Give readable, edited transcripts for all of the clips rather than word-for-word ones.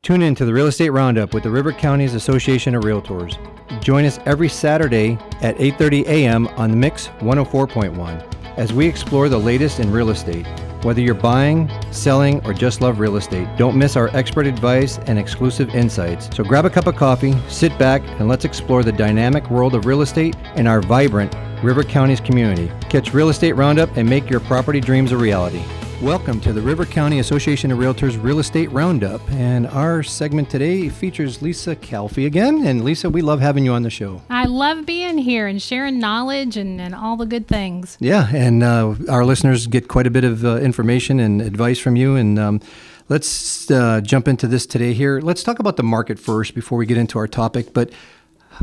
Tune in to the Real Estate Roundup with the River Counties Association of Realtors. Join us every Saturday at 8:30 a.m. on the Mix 104.1 as we explore the latest in real estate. Whether you're buying, selling, or just love real estate, don't miss our expert advice and exclusive insights. So grab a cup of coffee, sit back, and let's explore the dynamic world of real estate in our vibrant River Counties community. Catch Real Estate Roundup and make your property dreams a reality. Welcome to the River County Association of Realtors Real Estate Roundup, and our segment today features Lisa Calfee again. And Lisa, we love having you on the show. I love being here and sharing knowledge and all the good things. Yeah, and our listeners get quite a bit of information and advice from you, and let's jump into this today here. Let's talk about the market first before we get into our topic, but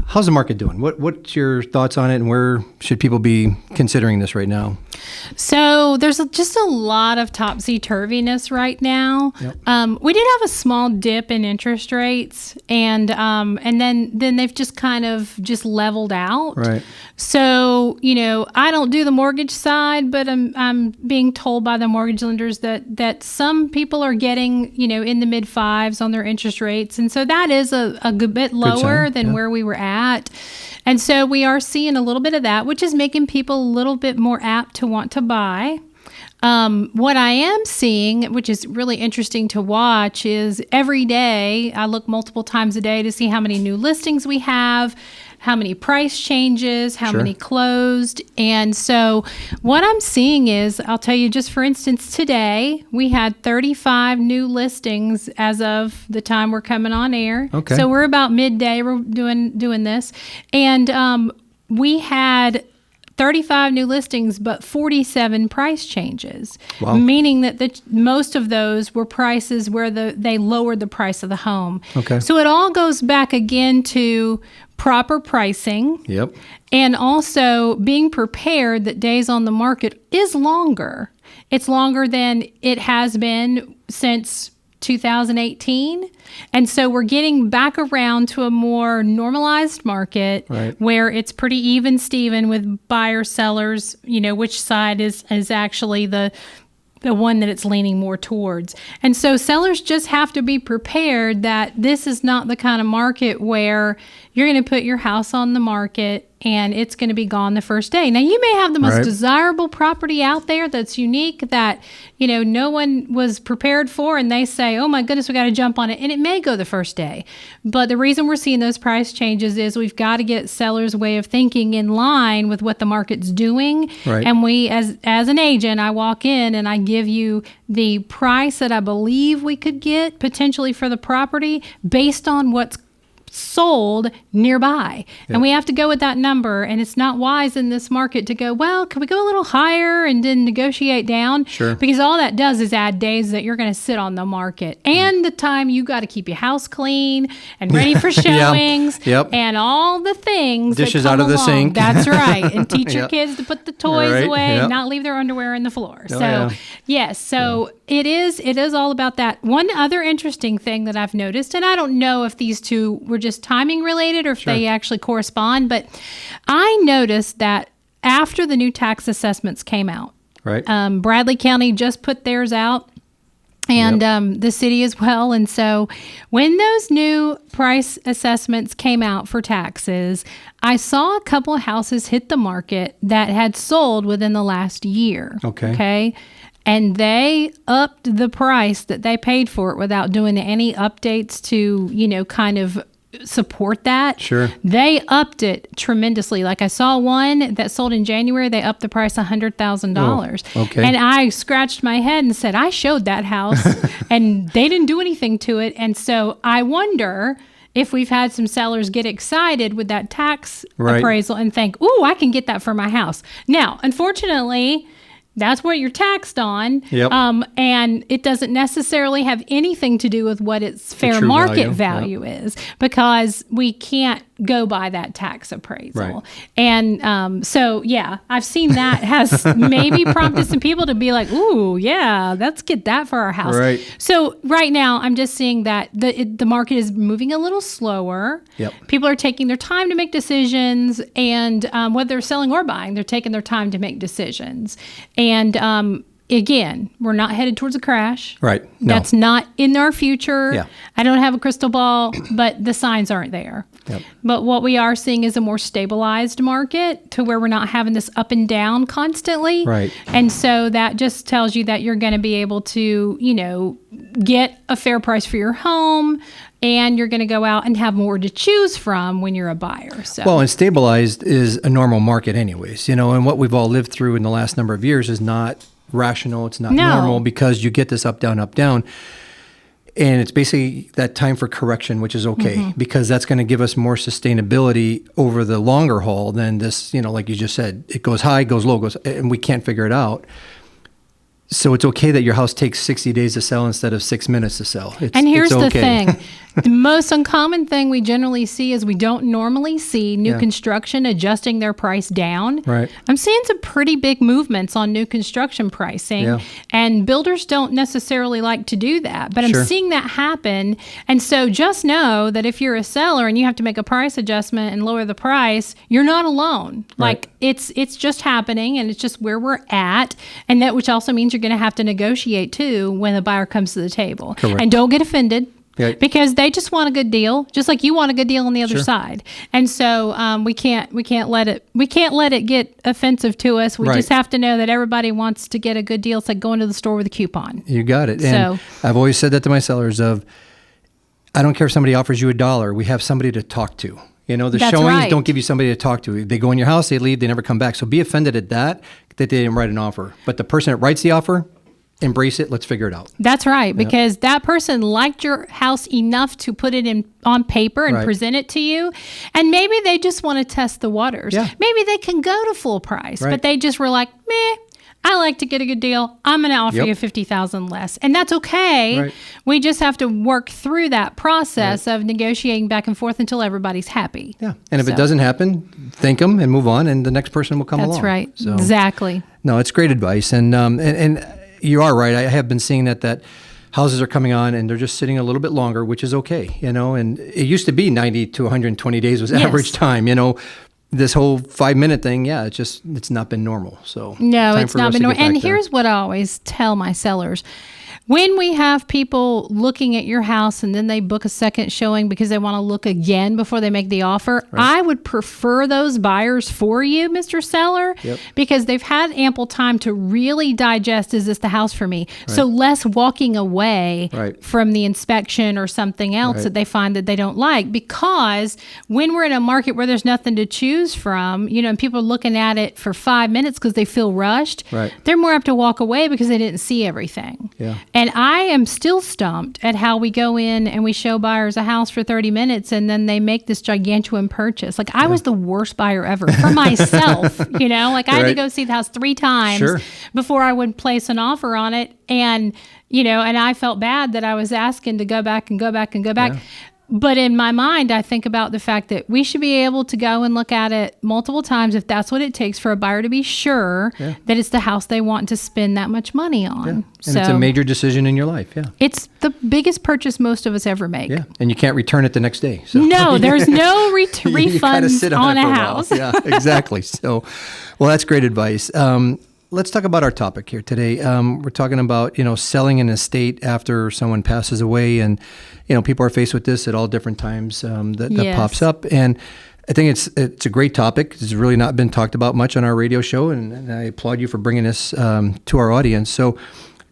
how's the market doing? What's your thoughts on it, and where should people be considering this right now? So there's just a lot of topsy-turviness right now. Yep. We did have a small dip in interest rates, and then they've just kind of just leveled out. Right. So, I don't do the mortgage side, but I'm being told by the mortgage lenders that some people are getting, in the mid fives on their interest rates. And so that is a good bit lower than where we were at. And so we are seeing a little bit of that, which is making people a little bit more apt to want to buy. What I am seeing, which is really interesting to watch, is every day I look multiple times a day to see how many new listings we have, how many price changes, how many closed. And so what I'm seeing is, I'll tell you, just for instance, today we had 35 new listings as of the time we're coming on air. Okay. So we're about midday, we're doing this. And we had 35 new listings, but 47 price changes, meaning that most of those were prices where they lowered the price of the home. Okay. So it all goes back again to proper pricing. Yep. And also being prepared that days on the market is longer. It's longer than it has been since 2018. And so we're getting back around to a more normalized market where it's pretty even Steven with buyers, sellers, which side is actually the one that it's leaning more towards. And so sellers just have to be prepared that this is not the kind of market where you're going to put your house on the market and it's going to be gone the first day. Now, you may have the most desirable property out there that's unique that, no one was prepared for, and they say, oh my goodness, we got to jump on it. And it may go the first day. But the reason we're seeing those price changes is we've got to get sellers' way of thinking in line with what the market's doing. Right. And we, as an agent, I walk in and I give you the price that I believe we could get potentially for the property based on what's sold nearby. And we have to go with that number. And it's not wise in this market to go, well, can we go a little higher and then negotiate down? Sure. Because all that does is add days that you're going to sit on the market and the time you got to keep your house clean and ready for showings and all the things. Dishes that come out of the along. sink. That's right. And teach your kids to put the toys away and not leave their underwear on the floor. It is all about that. One other interesting thing that I've noticed, and I don't know if these two were just timing related or if they actually correspond, but I noticed that after the new tax assessments came out, Bradley County just put theirs out, and the city as well. And so when those new price assessments came out for taxes, I saw a couple of houses hit the market that had sold within the last year. Okay. And they upped the price that they paid for it without doing any updates to, kind of support that. Sure. They upped it tremendously. Like I saw one that sold in January, they upped the price $100,000. Oh, okay. And I scratched my head and said, I showed that house and they didn't do anything to it. And so I wonder if we've had some sellers get excited with that tax appraisal and think, ooh, I can get that for my house. Now, unfortunately, that's what you're taxed on. And it doesn't necessarily have anything to do with what its fair market value is, because we can't go by that tax appraisal. And I've seen that has maybe prompted some people to be like, ooh, yeah, let's get that for our house. So right now I'm just seeing that the market is moving a little slower. People are taking their time to make decisions, and whether they're selling or buying, they're taking their time to make decisions. And again, we're not headed towards a crash. Right. No. That's not in our future. Yeah. I don't have a crystal ball, but the signs aren't there. Yep. But what we are seeing is a more stabilized market to where we're not having this up and down constantly. Right. And so that just tells you that you're going to be able to, get a fair price for your home, and you're going to go out and have more to choose from when you're a buyer. So. Well, and stabilized is a normal market anyways, and what we've all lived through in the last number of years is not rational. It's not normal, because you get this up, down, and it's basically that time for correction, which is okay, because that's going to give us more sustainability over the longer haul than this, like you just said, it goes high, goes low, and we can't figure it out. So it's okay that your house takes 60 days to sell instead of 6 minutes to sell. And here's okay. the thing. The most uncommon thing we generally see is we don't normally see new construction adjusting their price down. Right. I'm seeing some pretty big movements on new construction pricing, and builders don't necessarily like to do that, but I'm seeing that happen. And so just know that if you're a seller and you have to make a price adjustment and lower the price, you're not alone. Like it's just happening, and it's just where we're at. And that, which also means you're going to have to negotiate too when the buyer comes to the table. Correct. And don't get offended. Right. Because they just want a good deal, just like you want a good deal on the other side, and so we can't let it get offensive to us. We just have to know that everybody wants to get a good deal. It's like going to the store with a coupon. You got it. And I've always said that to my sellers: I don't care if somebody offers you $1, we have somebody to talk to. The showings don't give you somebody to talk to. They go in your house, they leave, they never come back. So be offended at that they didn't write an offer. But the person that writes the offer, embrace it. Let's figure it out. That's right, because that person liked your house enough to put it on paper and present it to you. And maybe they just want to test the waters. Yeah. Maybe they can go to full price, but they just were like, meh, I like to get a good deal. I'm going to offer you $50,000 less. And that's okay. Right. We just have to work through that process of negotiating back and forth until everybody's happy. Yeah. And if it doesn't happen, thank them and move on, and the next person will come along. That's right. So, exactly. No, it's great advice. And you are right. I have been seeing that houses are coming on and they're just sitting a little bit longer, which is okay, and it used to be 90 to 120 days was average time, This whole 5-minute thing, it's not been normal. So no, it's not been normal. And here's what I always tell my sellers. When we have people looking at your house and then they book a second showing because they want to look again before they make the offer, I would prefer those buyers for you, Mr. Seller, because they've had ample time to really digest, is this the house for me? So less walking away from the inspection or something else that they find that they don't like. Because when we're in a market where there's nothing to choose from, and people are looking at it for 5 minutes because they feel rushed, they're more apt to walk away because they didn't see everything. Yeah. And I am still stumped at how we go in and we show buyers a house for 30 minutes and then they make this gigantuan purchase. Like I was the worst buyer ever for myself, like I had to go see the house 3 times before I would place an offer on it. And, and I felt bad that I was asking to go back and go back and go back. Yeah. But in my mind, I think about the fact that we should be able to go and look at it multiple times if that's what it takes for a buyer to be sure that it's the house they want to spend that much money on. Yeah. And it's a major decision in your life. Yeah. It's the biggest purchase most of us ever make. Yeah. And you can't return it the next day. So. No, there's no refunds on a house. Yeah, exactly. So, well, that's great advice. Let's talk about our topic here today. We're talking about, selling an estate after someone passes away. And, people are faced with this at all different times that pops up. And I think it's a great topic. It's really not been talked about much on our radio show. And I applaud you for bringing this to our audience. So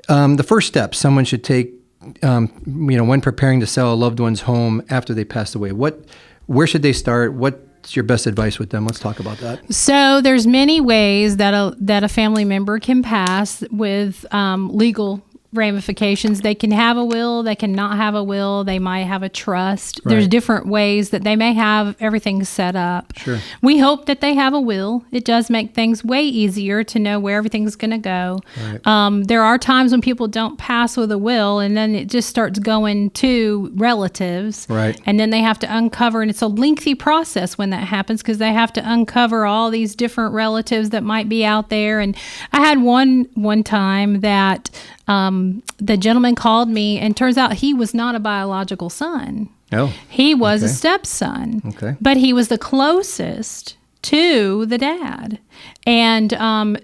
the first step someone should take, when preparing to sell a loved one's home after they passed away, where should they start? What's your best advice with them? Let's talk about that. So there's many ways that a family member can pass with legal ramifications. They can have a will, they can not have a will, they might have a trust. There's different ways that they may have everything set up. Sure. We hope that they have a will. It does make things way easier to know where everything's going to go. Right. There are times when people don't pass with a will and then it just starts going to relatives. Right. And then they have to uncover, and it's a lengthy process when that happens because they have to uncover all these different relatives that might be out there. And I had one time that the gentleman called me, and turns out he was not a biological son. Oh, he was a stepson. Okay. But he was the closest to the dad. And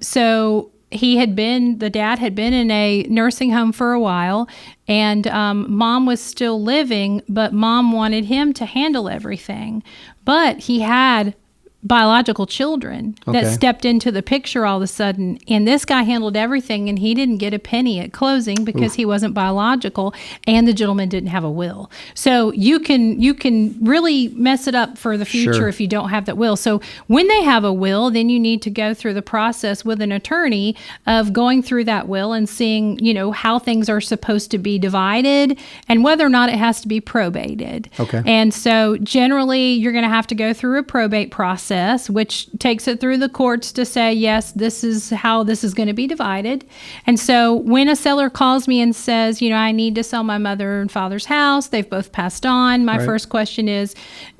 so the dad had been in a nursing home for a while, and mom was still living, but mom wanted him to handle everything. But he had biological children that stepped into the picture all of a sudden, and this guy handled everything, and he didn't get a penny at closing because he wasn't biological, and the gentleman didn't have a will. So you can really mess it up for the future if you don't have that will. So when they have a will, then you need to go through the process with an attorney of going through that will and seeing, how things are supposed to be divided and whether or not it has to be probated. And so generally you're going to have to go through a probate process, which takes it through the courts to say, yes, this is how this is going to be divided. And so when a seller calls me and says, I need to sell my mother and father's house, they've both passed on, my first question is,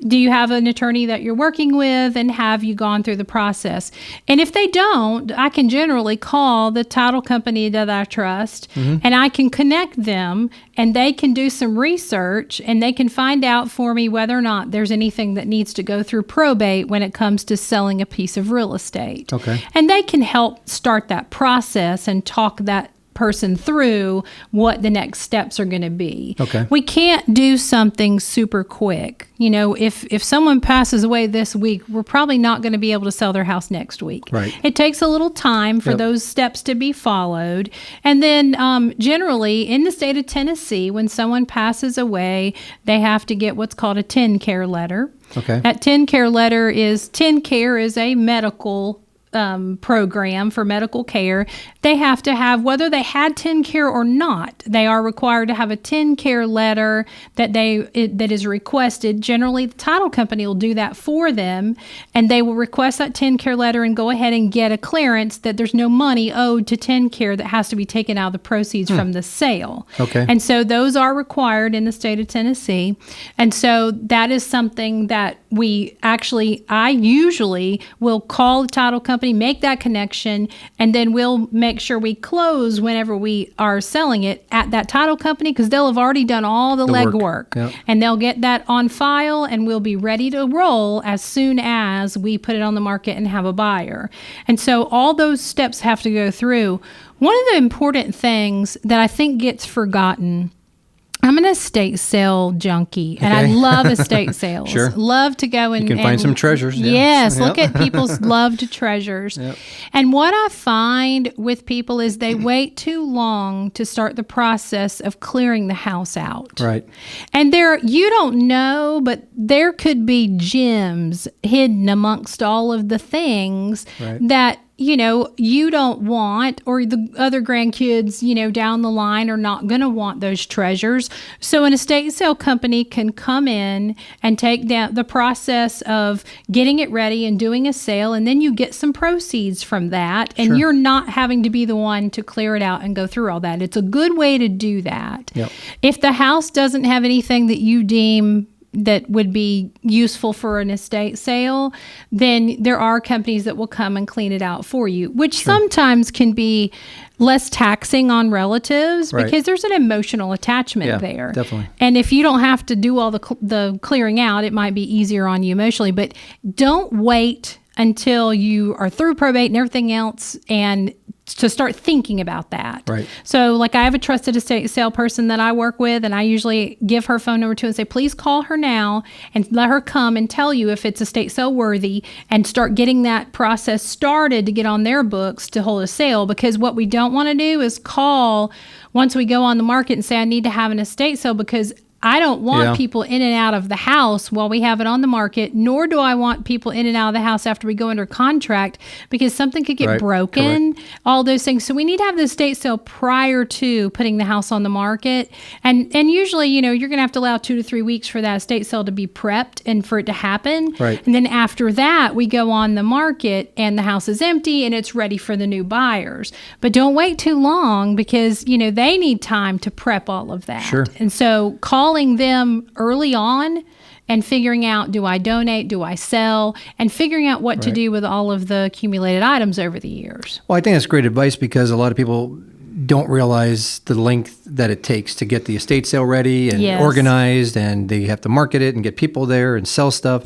do you have an attorney that you're working with, and have you gone through the process? And if they don't, I can generally call the title company that I trust, and I can connect them, and they can do some research, and they can find out for me whether or not there's anything that needs to go through probate when it comes to selling a piece of real estate. And they can help start that process and talk that person through what the next steps are going to be. We can't do something super quick. If someone passes away this week, we're probably not going to be able to sell their house next week. It takes a little time for those steps to be followed. And then generally in the state of Tennessee, when someone passes away, they have to get what's called a TennCare letter. That TennCare letter is, TennCare is a medical program for medical care. They have to have, whether they had TennCare or not, they are required to have a TennCare letter that is requested. Generally, the title company will do that for them, and they will request that TennCare letter and go ahead and get a clearance that there's no money owed to TennCare that has to be taken out of the proceeds from the sale. And so those are required in the state of Tennessee. And so that is something that I usually will call the title company, make that connection, and then we'll make sure we close whenever we are selling it at that title company, because they'll have already done all the legwork. And they'll get that on file, and we'll be ready to roll as soon as we put it on the market and have a buyer. And so all those steps have to go through. One of the important things that I think gets forgotten, I'm an estate sale junkie, and I love estate sales. Love to go and... You can find some treasures. Yes, look at people's loved treasures. And what I find with people is they wait too long to start the process of clearing the house out. And you don't know, but there could be gems hidden amongst all of the things that you don't want, or the other grandkids, down the line are not going to want those treasures. So an estate sale company can come in and take down the process of getting it ready and doing a sale, and then you get some proceeds from that, and you're not having to be the one to clear it out and go through all that. It's a good way to do that. If the house doesn't have anything that you deem that would be useful for an estate sale, then there are companies that will come and clean it out for you, which sometimes can be less taxing on relatives because there's an emotional attachment there. And if you don't have to do all the clearing out, it might be easier on you emotionally. But don't wait until you are through probate and everything else and to start thinking about that. So like I have a trusted estate sale person that I work with, and I usually give her phone number to and say, please call her now and let her come and tell you if it's estate sale worthy, and start getting that process started to get on their books to hold a sale. Because what we don't want to do is call once we go on the market and say, I need to have an estate sale, because I don't want people in and out of the house while we have it on the market, nor do I want people in and out of the house after we go under contract, because something could get broken, all those things. So we need to have the estate sale prior to putting the house on the market. And usually, you're going to have to allow 2 to 3 weeks for that estate sale to be prepped and for it to happen. And then after that, we go on the market and the house is empty and it's ready for the new buyers. But don't wait too long, because, they need time to prep all of that. And so calling them early on and figuring out, do I donate, do I sell, and figuring out what to do with all of the accumulated items over the years. Well, I think that's great advice, because a lot of people don't realize the length that it takes to get the estate sale ready and organized, and they have to market it and get people there and sell stuff.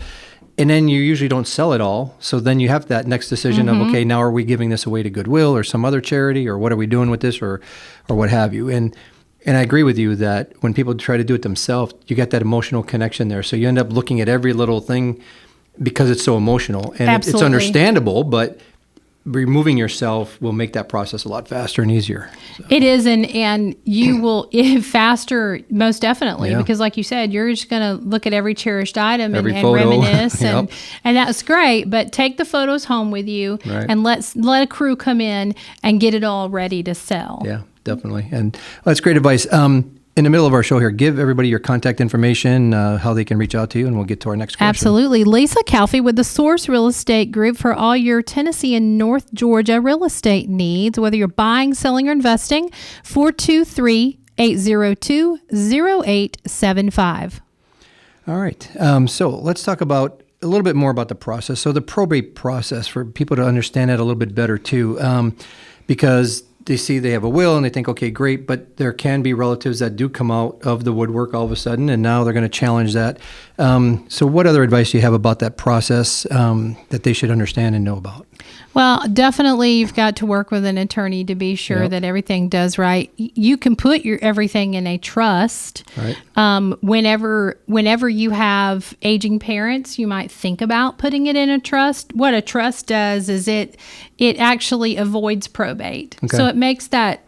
And then you usually don't sell it all. So then you have that next decision of, okay, now are we giving this away to Goodwill or some other charity, or what are we doing with this, or what have you? And I agree with you that when people try to do it themselves, you get that emotional connection there. So you end up looking at every little thing because it's so emotional. And it's understandable, but removing yourself will make that process a lot faster and easier. So. It is, and you will faster, most definitely, because like you said, you're just going to look at every cherished item and reminisce, and that's great. But take the photos home with you, and let a crew come in and get it all ready to sell. Yeah, definitely, and that's great advice. In the middle of our show here, give everybody your contact information, how they can reach out to you, and we'll get to our next question. Absolutely. Lisa Calfee with the Source Real Estate Group for all your Tennessee and North Georgia real estate needs, whether you're buying, selling, or investing. 423-802-0875. All right. So let's talk about a little bit more about the process. So the probate process, for people to understand that a little bit better too, because they see they have a will and they think, okay, great, but there can be relatives that do come out of the woodwork all of a sudden, and now they're going to challenge that. So what other advice do you have about that process that they should understand and know about? Well, definitely you've got to work with an attorney to be sure that everything does right. You can put your everything in a trust. Right. Whenever you have aging parents, you might think about putting it in a trust. What a trust does is it actually avoids probate. Okay. So it makes that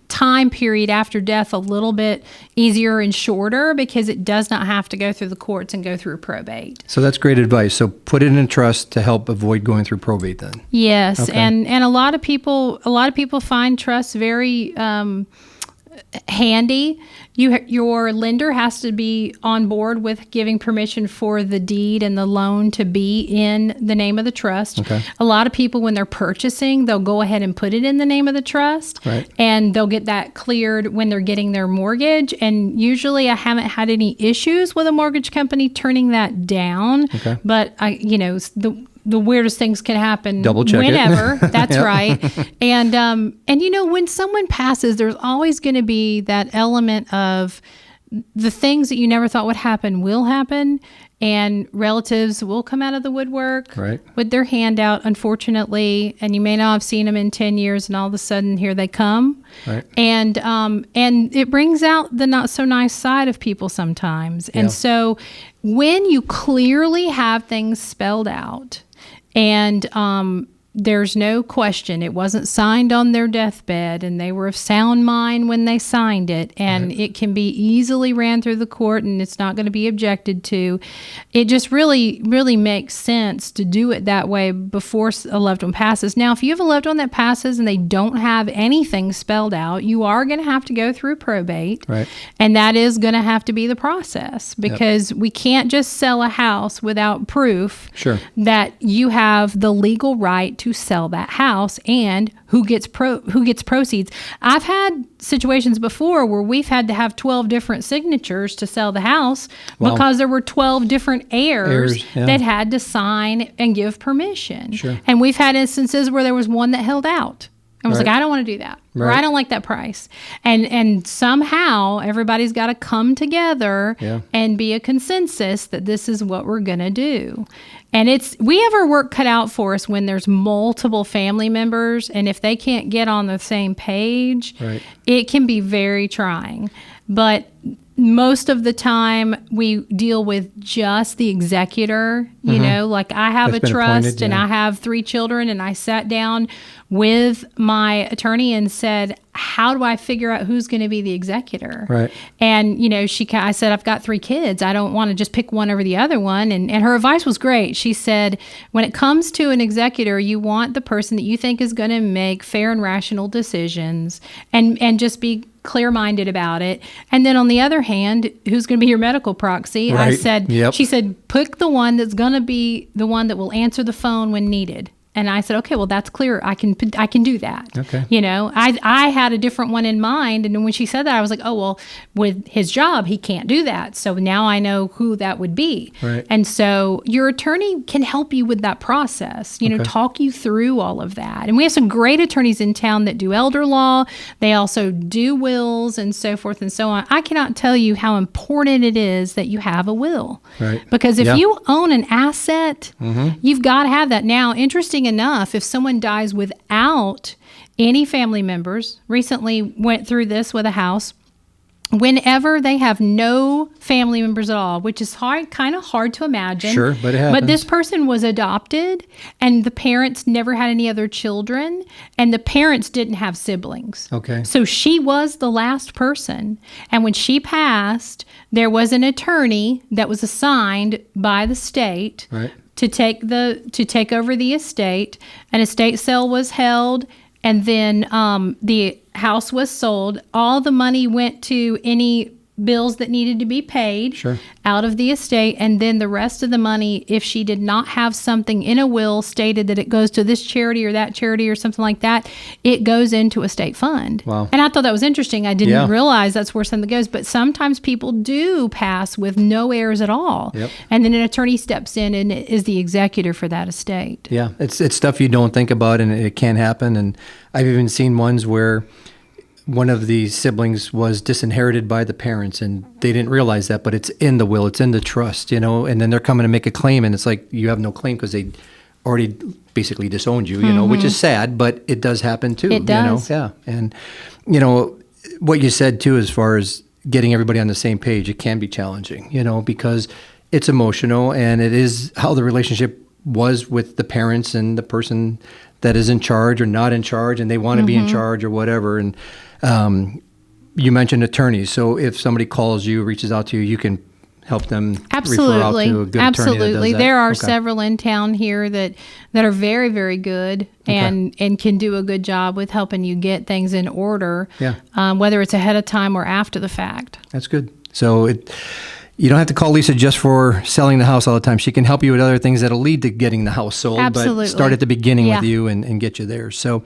time period after death a little bit easier and shorter, because it does not have to go through the courts and go through probate. So that's great advice. So put it in a trust to help avoid going through probate then. Yes. Okay. And a lot of people find trusts very handy. Your lender has to be on board with giving permission for the deed and the loan to be in the name of the trust. Okay. A lot of people, when they're purchasing, they'll go ahead and put it in the name of the trust, and they'll get that cleared when they're getting their mortgage. And usually I haven't had any issues with a mortgage company turning that down. Okay. But the weirdest things can happen Double check whenever. It. That's right. And when someone passes, there's always going to be that element of the things that you never thought would happen will happen, and relatives will come out of the woodwork with their hand out, unfortunately, and you may not have seen them in 10 years, and all of a sudden here they come. Right. And it brings out the not so nice side of people sometimes. And so when you clearly have things spelled out, and there's no question it wasn't signed on their deathbed, and they were of sound mind when they signed it, and it can be easily ran through the court, and it's not going to be objected to. It just really, really makes sense to do it that way before a loved one passes. Now, if you have a loved one that passes and they don't have anything spelled out, you are going to have to go through probate, and that is going to have to be the process, because we can't just sell a house without proof that you have the legal right to sell that house and who gets proceeds. I've had situations before where we've had to have 12 different signatures to sell the house because there were 12 different heirs that had to sign and give permission. Sure. And we've had instances where there was one that held out and was like, I don't want to do that. Or I don't like that price. And somehow everybody's got to come together and be a consensus that this is what we're going to do. And we have our work cut out for us when there's multiple family members, and if they can't get on the same page, it can be very trying. But most of the time we deal with just the executor, you know, like I have a trust and I have 3 children, and I sat down with my attorney and said, how do I figure out who's going to be the executor? And, I said, I've got 3 kids. I don't want to just pick one over the other one. And her advice was great. She said, when it comes to an executor, you want the person that you think is going to make fair and rational decisions and just be clear-minded about it. And then on the other hand, who's going to be your medical proxy? I said, she said, pick the one that's going to be the one that will answer the phone when needed. And I said, okay, well, that's clear. I can do that. Okay. I had a different one in mind. And when she said that, I was like, oh, well, with his job, he can't do that. So now I know who that would be. Right. And so your attorney can help you with that process, talk you through all of that. And we have some great attorneys in town that do elder law. They also do wills and so forth and so on. I cannot tell you how important it is that you have a will. Right. Because if you own an asset, you've got to have that. Now, interesting enough, if someone dies without any family members, recently went through this with a house, whenever they have no family members at all, which is kind of hard to imagine. Sure, but it happens. But this person was adopted, and the parents never had any other children, and the parents didn't have siblings. Okay. So she was the last person. And when she passed, there was an attorney that was assigned by the state to take over the estate. An estate sale was held, and then the house was sold. All the money went to any bills that needed to be paid out of the estate, and then the rest of the money, if she did not have something in a will stated that it goes to this charity or that charity or something like that, it goes into a state fund. Wow. And I thought that was interesting. I didn't realize that's where something goes, but sometimes people do pass with no heirs at all. Yep. And then an attorney steps in and is the executor for that estate. Yeah, it's stuff you don't think about, and it can happen. And I've even seen ones where one of the siblings was disinherited by the parents, and they didn't realize that, but it's in the will, it's in the trust, and then they're coming to make a claim, and it's like you have no claim because they already basically disowned you, which is sad, but it does happen too. It does. Yeah. And, what you said too, as far as getting everybody on the same page, it can be challenging, because it's emotional, and it is how the relationship was with the parents and the person that is in charge or not in charge, and they want to be in charge or whatever. And you mentioned attorneys. So if somebody calls you, reaches out to you, you can help them refer out to a good attorney that does that. There are several in town here that are very, very good and can do a good job with helping you get things in order, whether it's ahead of time or after the fact. That's good. So you don't have to call Lisa just for selling the house all the time. She can help you with other things that'll lead to getting the house sold. Absolutely. But start at the beginning with you and get you there. So,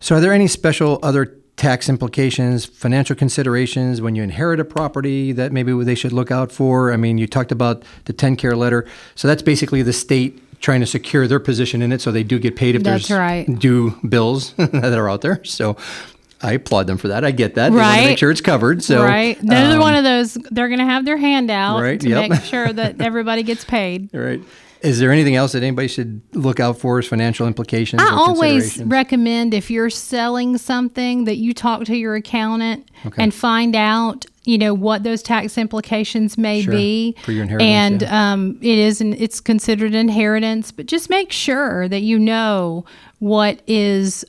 so are there any special other tax implications, financial considerations when you inherit a property that maybe they should look out for? I mean, you talked about the 10-care letter. So that's basically the state trying to secure their position in it so they do get paid if there's due bills that are out there. So I applaud them for that. I get that. They want to make sure it's covered. So They're one of those, they're going to have their hand out to make sure that everybody gets paid. Right. Is there anything else that anybody should look out for as financial implications? I always recommend, if you're selling something, that you talk to your accountant and find out, what those tax implications may be for your inheritance. And it's considered inheritance, but just make sure that you know what is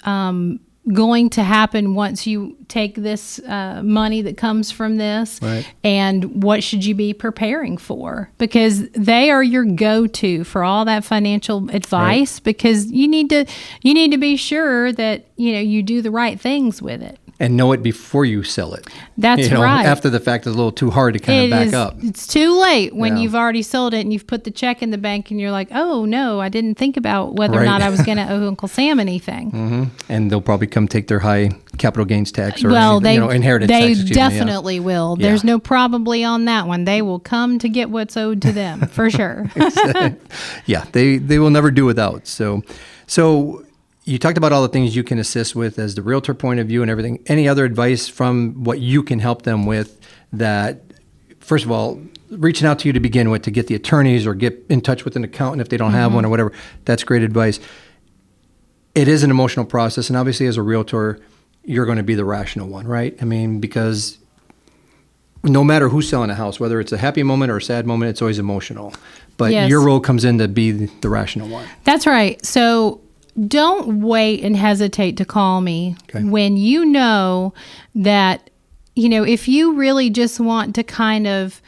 going to happen once you take this money that comes from this, and what should you be preparing for, because they are your go-to for all that financial advice, because you need to be sure that you do the right things with it. And know it before you sell it. That's right. After the fact, it's a little too hard to kind of back up. It's too late when you've already sold it and you've put the check in the bank and you're like, oh, no, I didn't think about whether or not I was going to owe Uncle Sam anything. And they'll probably come take their high capital gains tax or inheritance tax. They definitely will. Yeah. There's no probably on that one. They will come to get what's owed to them, for sure. Yeah, they will never do without. So you talked about all the things you can assist with as the realtor point of view and everything. Any other advice from what you can help them with that, first of all, reaching out to you to begin with to get the attorneys or get in touch with an accountant if they don't have one or whatever, that's great advice. It is an emotional process, and obviously as a realtor, you're going to be the rational one, right? I mean, because no matter who's selling a house, whether it's a happy moment or a sad moment, it's always emotional. But your role comes in to be the rational one. That's right. So don't wait and hesitate to call me when you know that, if you really just want to kind of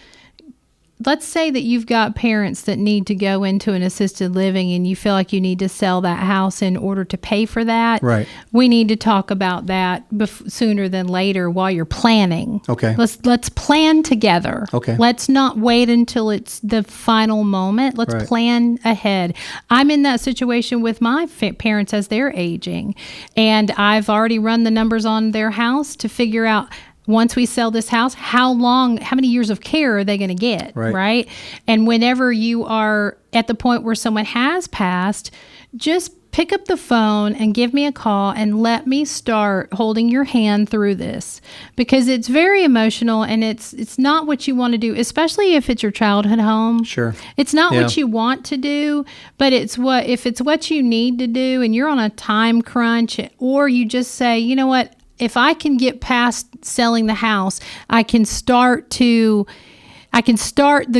let's say that you've got parents that need to go into an assisted living and you feel like you need to sell that house in order to pay for that. Right. We need to talk about that sooner than later while you're planning. Okay. Let's plan together. Okay. Let's not wait until it's the final moment. Let's Right. plan ahead. I'm in that situation with my parents as they're aging, and I've already run the numbers on their house to figure out, once we sell this house, how many years of care are they going to get, right? And whenever you are at the point where someone has passed, just pick up the phone and give me a call and let me start holding your hand through this, because it's very emotional and it's not what you want to do, especially if it's your childhood home. Sure. It's not what you want to do, but if it's what you need to do and you're on a time crunch, or you just say, you know what, if I can get past selling the house, I can start the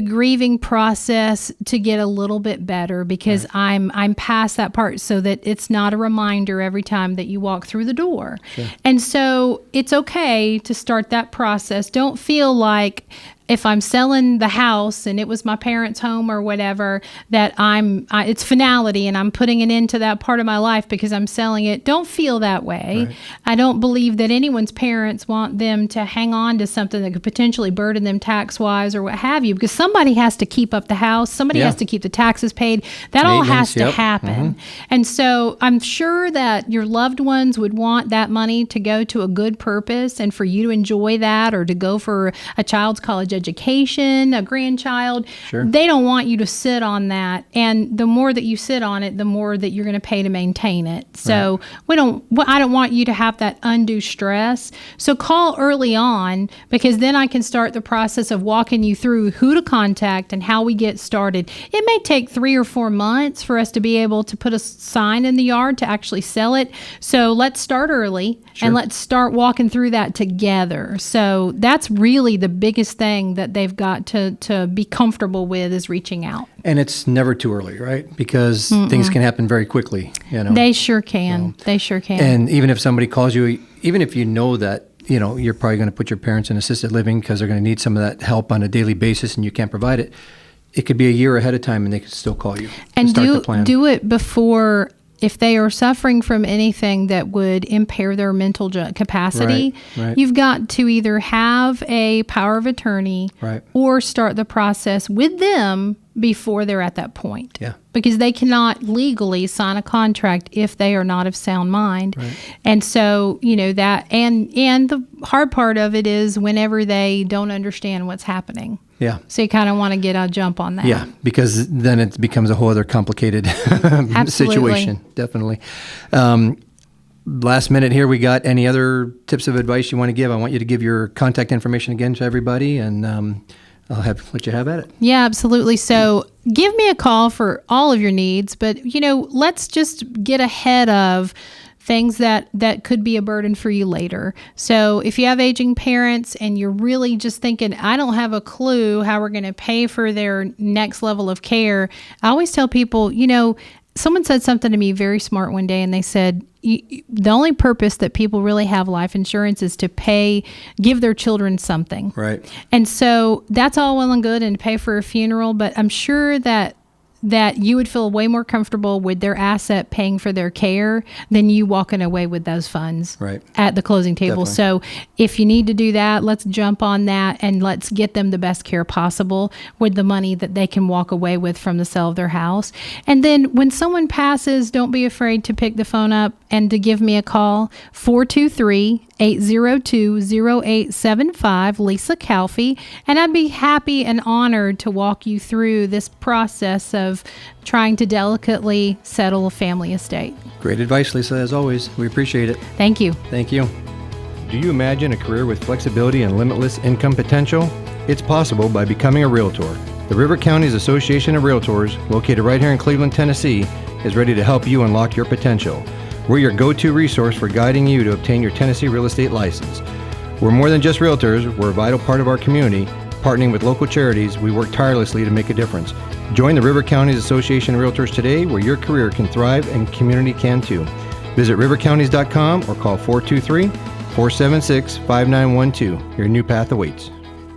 grieving process to get a little bit better, because I'm past that part, so that it's not a reminder every time that you walk through the door. Sure. And so it's okay to start that process. Don't feel like, if I'm selling the house and it was my parents' home or whatever, that it's finality and I'm putting an end to that part of my life because I'm selling it. Don't feel that way. Right. I don't believe that anyone's parents want them to hang on to something that could potentially burden them tax-wise or what have you, because somebody has to keep up the house. Somebody has to keep the taxes paid. That all has to happen. Mm-hmm. And so I'm sure that your loved ones would want that money to go to a good purpose and for you to enjoy that, or to go for a child's college education, a grandchild. Sure. They don't want you to sit on that. And the more that you sit on it, the more that you're going to pay to maintain it. So I don't want you to have that undue stress. So call early on, because then I can start the process of walking you through who to contact and how we get started. It may take 3 or 4 months for us to be able to put a sign in the yard to actually sell it. So let's start early and let's start walking through that together. So that's really the biggest thing that they've got to be comfortable with, is reaching out. And it's never too early, right? Because things can happen very quickly. They sure can. They sure can. And even if somebody calls you, even if you know that, you're probably going to put your parents in assisted living because they're going to need some of that help on a daily basis and you can't provide it, it could be a year ahead of time and they could still call you and start the plan. Do it before. If they are suffering from anything that would impair their mental capacity, you've got to either have a power of attorney or start the process with them before they're at that point. Yeah. Because they cannot legally sign a contract if they are not of sound mind. Right. And so, that, and the hard part of it is whenever they don't understand what's happening. Yeah. So you kind of want to get a jump on that. Yeah, because then it becomes a whole other complicated situation. Definitely. Last minute here, we got any other tips of advice you want to give? I want you to give your contact information again to everybody, and I'll let you have at it. Yeah, absolutely. So give me a call for all of your needs, but, let's just get ahead of things that could be a burden for you later. So if you have aging parents and you're really just thinking, I don't have a clue how we're going to pay for their next level of care, I always tell people, someone said something to me very smart one day, and they said, the only purpose that people really have life insurance is to give their children something. Right. And so that's all well and good, and pay for a funeral, but I'm sure that you would feel way more comfortable with their asset paying for their care than you walking away with those funds at the closing table. Definitely. So if you need to do that, let's jump on that and let's get them the best care possible with the money that they can walk away with from the sale of their house. And then when someone passes, don't be afraid to pick the phone up and to give me a call, 423-802-0875, Lisa Calfee, and I'd be happy and honored to walk you through this process of trying to delicately settle a family estate. Great advice, Lisa, as always. We appreciate it. Thank you. Thank you. Do you imagine a career with flexibility and limitless income potential? It's possible by becoming a Realtor. The River Counties Association of Realtors, located right here in Cleveland, Tennessee, is ready to help you unlock your potential. We're your go-to resource for guiding you to obtain your Tennessee real estate license. We're more than just realtors. We're a vital part of our community. Partnering with local charities, we work tirelessly to make a difference. Join the River Counties Association of Realtors today, where your career can thrive and community can too. Visit rivercounties.com or call 423-476-5912. Your new path awaits.